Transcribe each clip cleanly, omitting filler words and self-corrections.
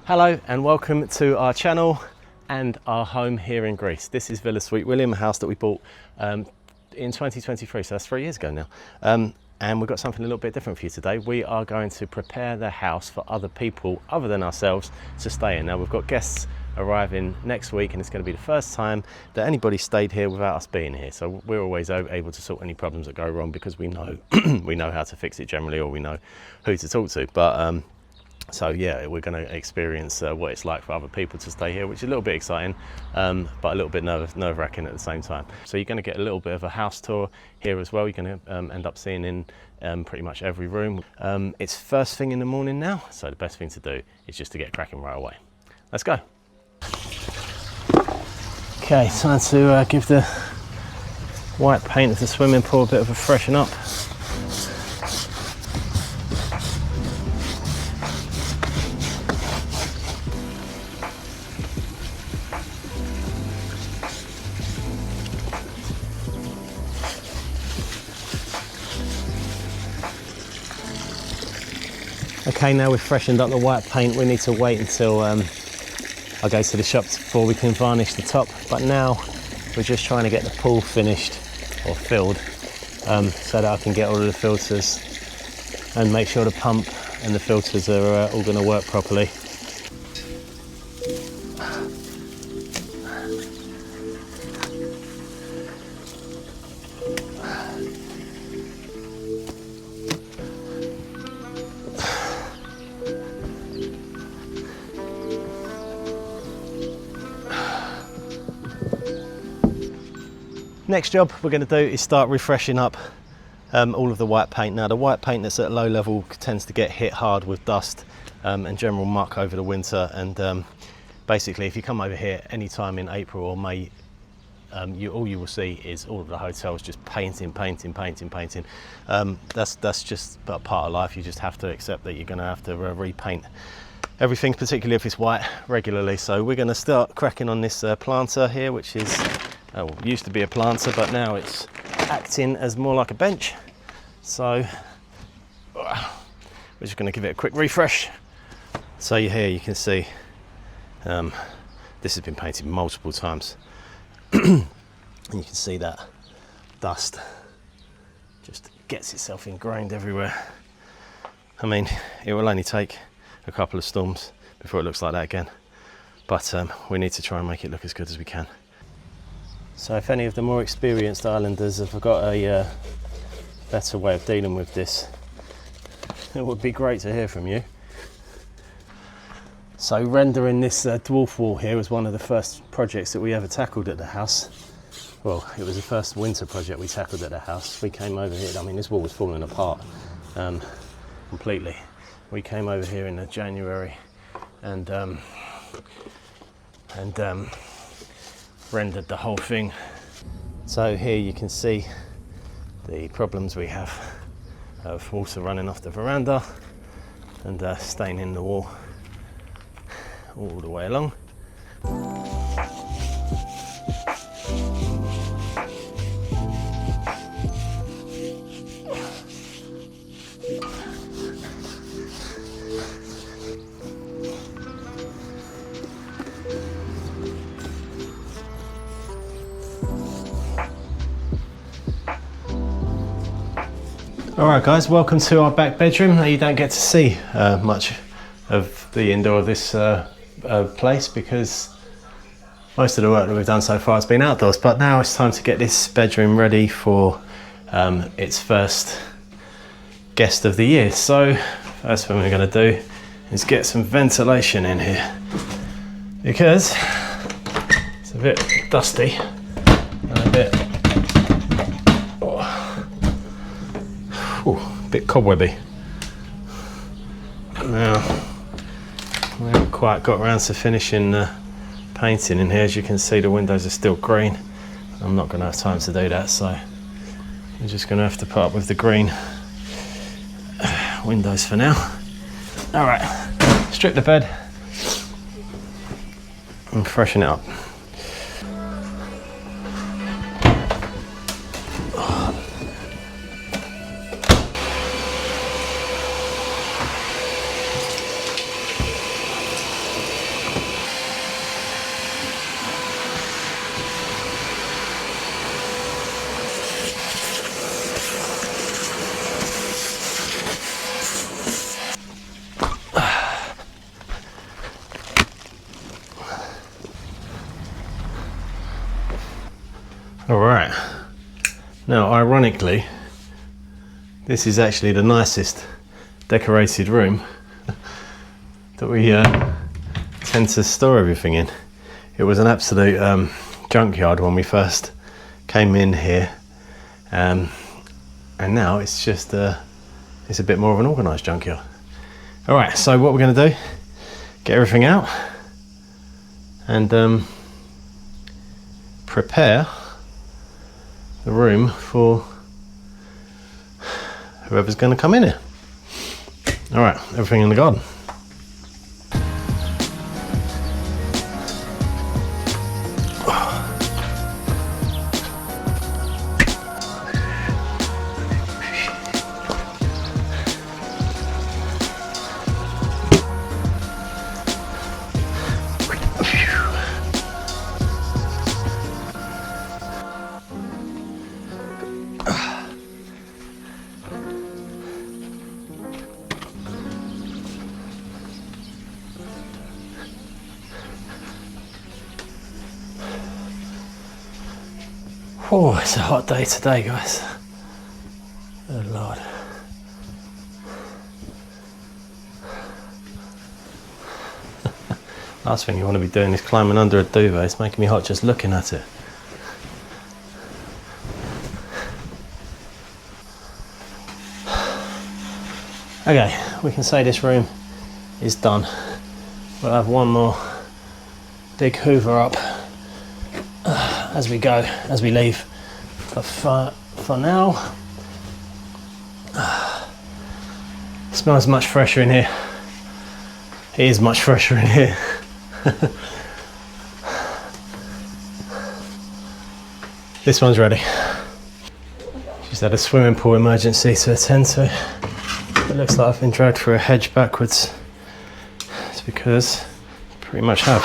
Hello and welcome to our channel and our home here in Greece. This is Villa Sweet William, a house that we bought in 2023, so that's 3 years ago now. And we've got something a little bit different for you today. We are going to prepare the house for other people other than ourselves to stay in. Now we've got guests arriving next week and it's going to be the first time that anybody stayed here without us being here. So we're always able to sort any problems that go wrong because we know we know how to fix it generally, or we know who to talk to. But so yeah, we're going to experience what it's like for other people to stay here, which is a little bit exciting, but a little bit nerve-wracking at the same time. So you're going to get a little bit of a house tour here as well. You're going to end up seeing in pretty much every room. It's first thing in the morning now, so the best thing to do is just to get cracking right away. Let's go. Okay, time to give the white paint of the swimming pool a bit of a freshen up. Okay, now we've freshened up the white paint, we need to wait until I go to the shop before we can varnish the top. But now we're just trying to get the pool finished or filled so that I can get all of the filters and make sure the pump and the filters are all going to work properly. Next job we're going to do is start refreshing up all of the white paint. Now the white paint that's at low level tends to get hit hard with dust and general muck over the winter, and basically if you come over here anytime in April or May, all you will see is all of the hotels just painting. That's just part of life. You just have to accept that you're going to have to repaint everything, particularly if it's white, regularly. So we're going to start cracking on this planter here, which is used to be a planter, but now it's acting as more like a bench. So we're just going to give it a quick refresh. So here you can see this has been painted multiple times and you can see that dust just gets itself ingrained everywhere. I mean, it will only take a couple of storms before it looks like that again, but we need to try and make it look as good as we can. So if any of the more experienced islanders have got a better way of dealing with this, it would be great to hear from you. So rendering this dwarf wall here was one of the first projects that we ever tackled at the house. Well, it was the first winter project we tackled at the house. We came over here, I mean this wall was falling apart completely. We came over here in January and rendered the whole thing. So here you can see the problems we have of water running off the veranda and staining the wall all the way along. Alright guys, welcome to our back bedroom. Now you don't get to see much of the indoor of this place because most of the work that we've done so far has been outdoors, but now it's time to get this bedroom ready for its first guest of the year. So first thing we're going to do is get some ventilation in here because it's a bit dusty and a bit cobwebby. Now we haven't quite got around to finishing painting in here. As you can see, the windows are still green. I'm not going to have time to do that, so I'm just going to have to put up with the green windows for now. Alright, strip the bed and freshen it up. All right, now ironically, this is actually the nicest decorated room that we tend to store everything in. It was an absolute junkyard when we first came in here, and now it's just it's a bit more of an organised junkyard. All right, so what we're going to do, get everything out and prepare the room for whoever's going to come in here. All right, everything in the garden. Oh, it's a hot day today, guys. Oh Lord. Last thing you want to be doing is climbing under a duvet. It's making me hot just looking at it. Okay, we can say this room is done. We'll have one more big hoover up as we go, as we leave. But for now, it smells much fresher in here. It is much fresher in here. This one's ready. Just had a swimming pool emergency to attend to. It looks like I've been dragged through a hedge backwards. It's because I pretty much have.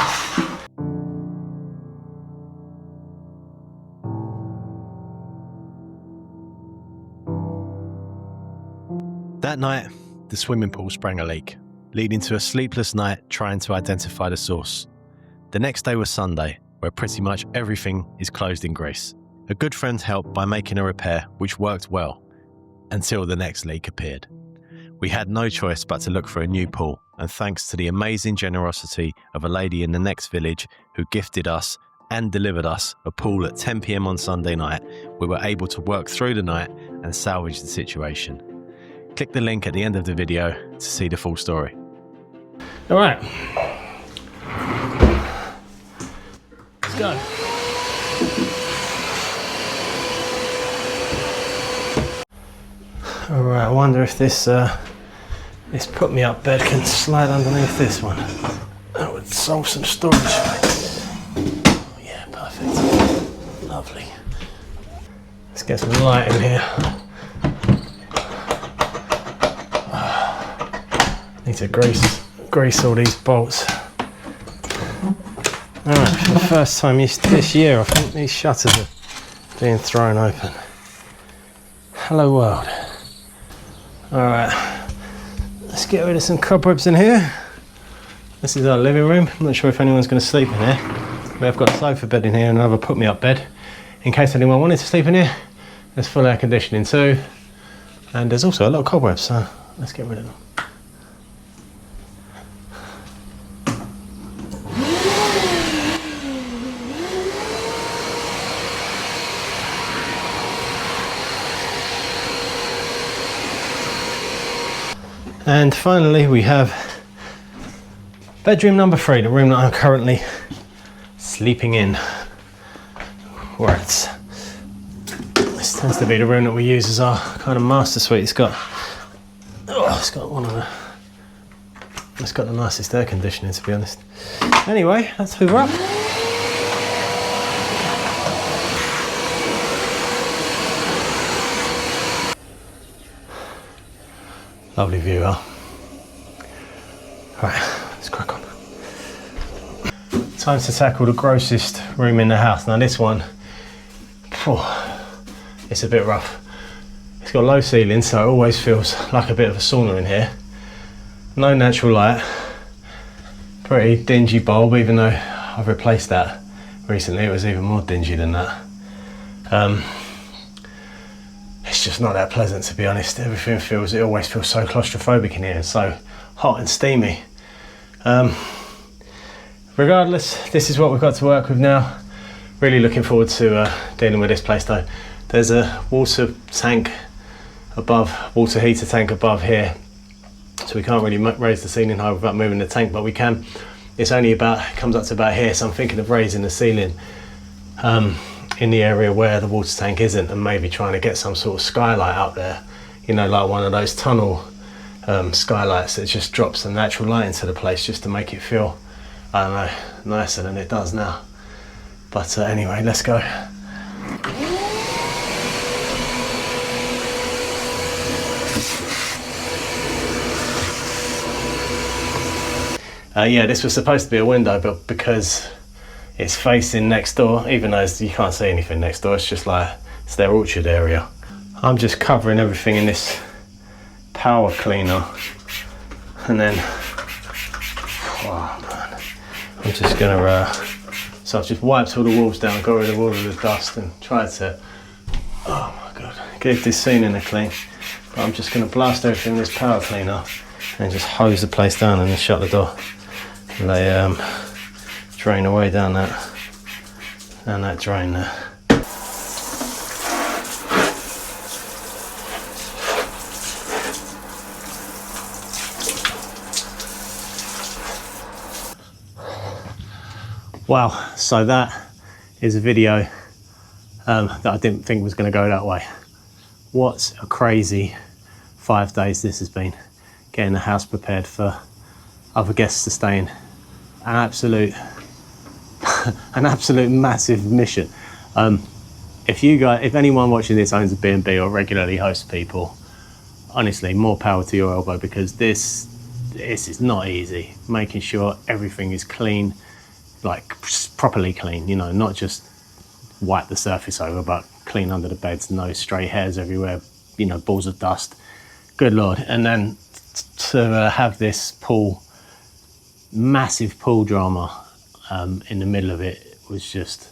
That night, the swimming pool sprang a leak, leading to a sleepless night trying to identify the source. The next day was Sunday, where pretty much everything is closed in Greece. A good friend helped by making a repair, which worked well, until the next leak appeared. We had no choice but to look for a new pool, and thanks to the amazing generosity of a lady in the next village who gifted us and delivered us a pool at 10 PM on Sunday night, we were able to work through the night and salvage the situation. Click the link at the end of the video to see the full story. All right, let's go. All right, I wonder if this put me up bed can slide underneath this one. That would solve some storage space. Oh, yeah, perfect. Lovely. Let's get some light in here. Need to grease all these bolts. Alright, for the first time this year, I think these shutters are being thrown open. Hello world. Alright, let's get rid of some cobwebs in here. This is our living room. I'm not sure if anyone's going to sleep in here. We have got a sofa bed in here and another put-me-up bed. In case anyone wanted to sleep in here, there's full air conditioning too. And there's also a lot of cobwebs, so let's get rid of them. And finally we have bedroom number 3, the room that I'm currently sleeping in. Right. This tends to be the room that we use as our kind of master suite. It's got it's got the nicest air conditioning, to be honest. Anyway, let's hoover up. Lovely view, huh? Right, let's crack on. Time to tackle the grossest room in the house. Now this one, it's a bit rough. It's got low ceilings, so it always feels like a bit of a sauna in here. No natural light. Pretty dingy bulb, even though I've replaced that recently. It was even more dingy than that. It's just not that pleasant, to be honest. It always feels so claustrophobic in here and so hot and steamy. Regardless, this is what we've got to work with now. Really looking forward to dealing with this place though. There's a water heater tank above here, so we can't really raise the ceiling height without moving the tank, but we can. It's only comes up to about here, so I'm thinking of raising the ceiling in the area where the water tank isn't, and maybe trying to get some sort of skylight out there, you know, like one of those tunnel skylights that just drops some natural light into the place, just to make it feel, I don't know, nicer than it does now. But anyway, let's go. Yeah, this was supposed to be a window, but because it's facing next door, even though you can't see anything next door, it's just like it's their orchard area. I'm just covering everything in this power cleaner, and then oh man, I'm just gonna so I've just wiped all the walls down, got rid of all of the dust, and tried to, oh my god, get this ceiling clean. But I'm just gonna blast everything in this power cleaner and just hose the place down and then shut the door. And they drain away down that drain there. Wow, so that is a video that I didn't think was going to go that way. What a crazy 5 days this has been, getting the house prepared for other guests to stay in. An absolute massive mission. If anyone watching this owns a B&B or regularly hosts people, honestly, more power to your elbow, because this is not easy. Making sure everything is clean, like properly clean, you know, not just wipe the surface over, but clean under the beds, no stray hairs everywhere, you know, balls of dust. Good Lord. And then to have this massive pool drama in the middle of it was just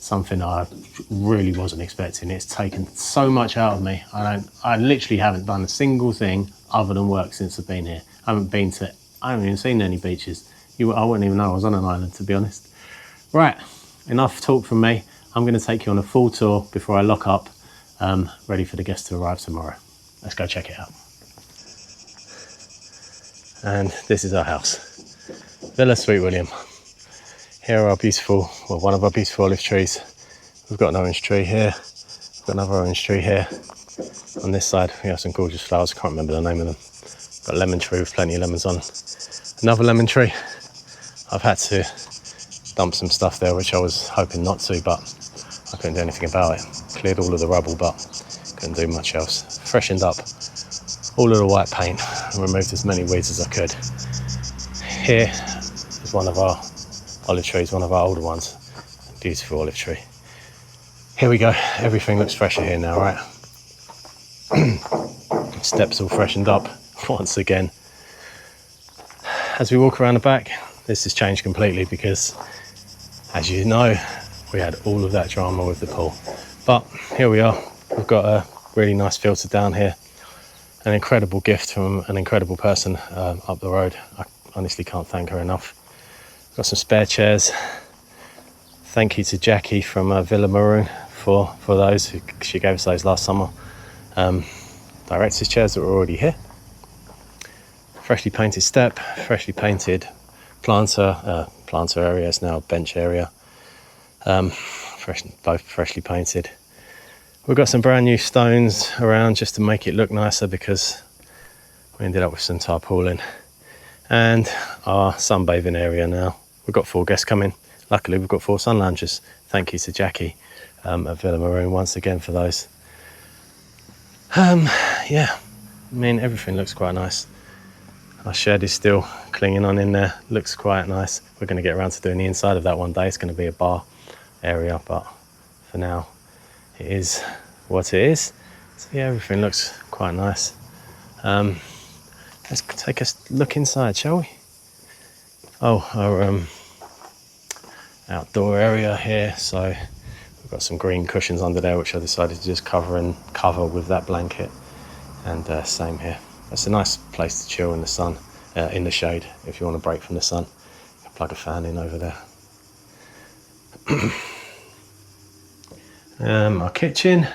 something that I really wasn't expecting. It's taken so much out of me. I literally haven't done a single thing other than work since I've been here. I haven't even seen any beaches. I wouldn't even know I was on an island, to be honest. Right, enough talk from me. I'm going to take you on a full tour before I lock up, ready for the guests to arrive tomorrow. Let's go check it out. And this is our house, Villa Sweet William. Here are one of our beautiful olive trees. We've got an orange tree here. We've got another orange tree here. On this side, we have some gorgeous flowers. I can't remember the name of them. Got a lemon tree with plenty of lemons on. Another lemon tree. I've had to dump some stuff there, which I was hoping not to, but I couldn't do anything about it. Cleared all of the rubble, but couldn't do much else. Freshened up all of the white paint and removed as many weeds as I could. Here is one of our olive trees, one of our older ones. Beautiful olive tree. Here we go. Everything looks fresher here now, right? Steps all freshened up once again. As we walk around the back, this has changed completely because, as you know, we had all of that drama with the pool. But here we are. We've got a really nice filter down here. An incredible gift from an incredible person up the road. I honestly can't thank her enough. Got some spare chairs. Thank you to Jackie from Villa Maroon for those. She gave us those last summer. Director's chairs that were already here. Freshly painted step, freshly painted planter area. It's now a bench area. Both freshly painted. We've got some brand new stones around just to make it look nicer because we ended up with some tarpaulin. And our sunbathing area now. We've got 4 guests coming. Luckily, we've got 4 sun loungers. Thank you to Jackie at Villa Maroon once again for those. Yeah, I mean, everything looks quite nice. Our shed is still clinging on in there. Looks quite nice. We're going to get around to doing the inside of that one day. It's going to be a bar area, but for now, it is what it is. So yeah, everything looks quite nice. Let's take a look inside, shall we? Oh, our outdoor area here. So we've I've got some green cushions under there, which I decided to just cover with that blanket. And same here. It's a nice place to chill in the sun, in the shade, if you want to break from the sun. You can plug a fan in over there. Our kitchen.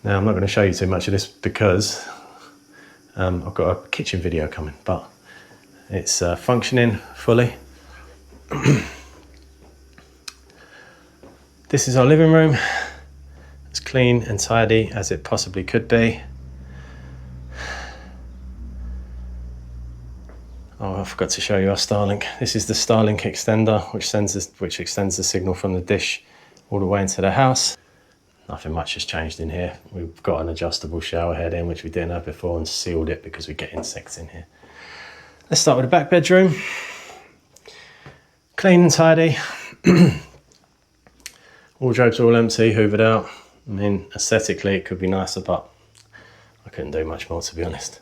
Now I'm not going to show you too much of this because I've got a kitchen video coming, but it's functioning fully. This is our living room. It's clean and tidy as it possibly could be. Oh, I forgot to show you our Starlink. This is the Starlink extender, which extends the signal from the dish all the way into the house. Nothing much has changed in here. We've got an adjustable shower head in, which we didn't have before, and sealed it because we get insects in here. Let's start with the back bedroom. Clean and tidy. Wardrobe's all empty, hoovered out. I mean, aesthetically it could be nicer, but I couldn't do much more, to be honest.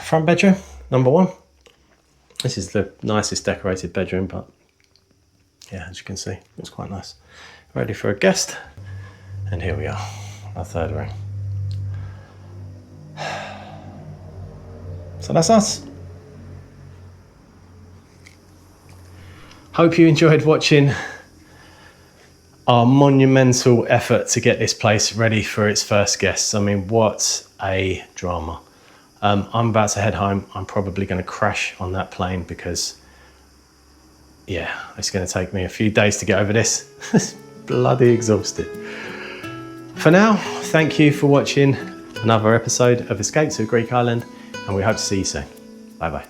Front bedroom, number 1. This is the nicest decorated bedroom, but yeah, as you can see, it's quite nice. Ready for a guest. And here we are, our 3rd room. So that's us. Hope you enjoyed watching our monumental effort to get this place ready for its first guests. I mean, what a drama. I'm about to head home. I'm probably going to crash on that plane because, yeah, it's going to take me a few days to get over this. It's bloody exhausted. For now, thank you for watching another episode of Escape to a Greek Island, and we hope to see you soon. Bye bye.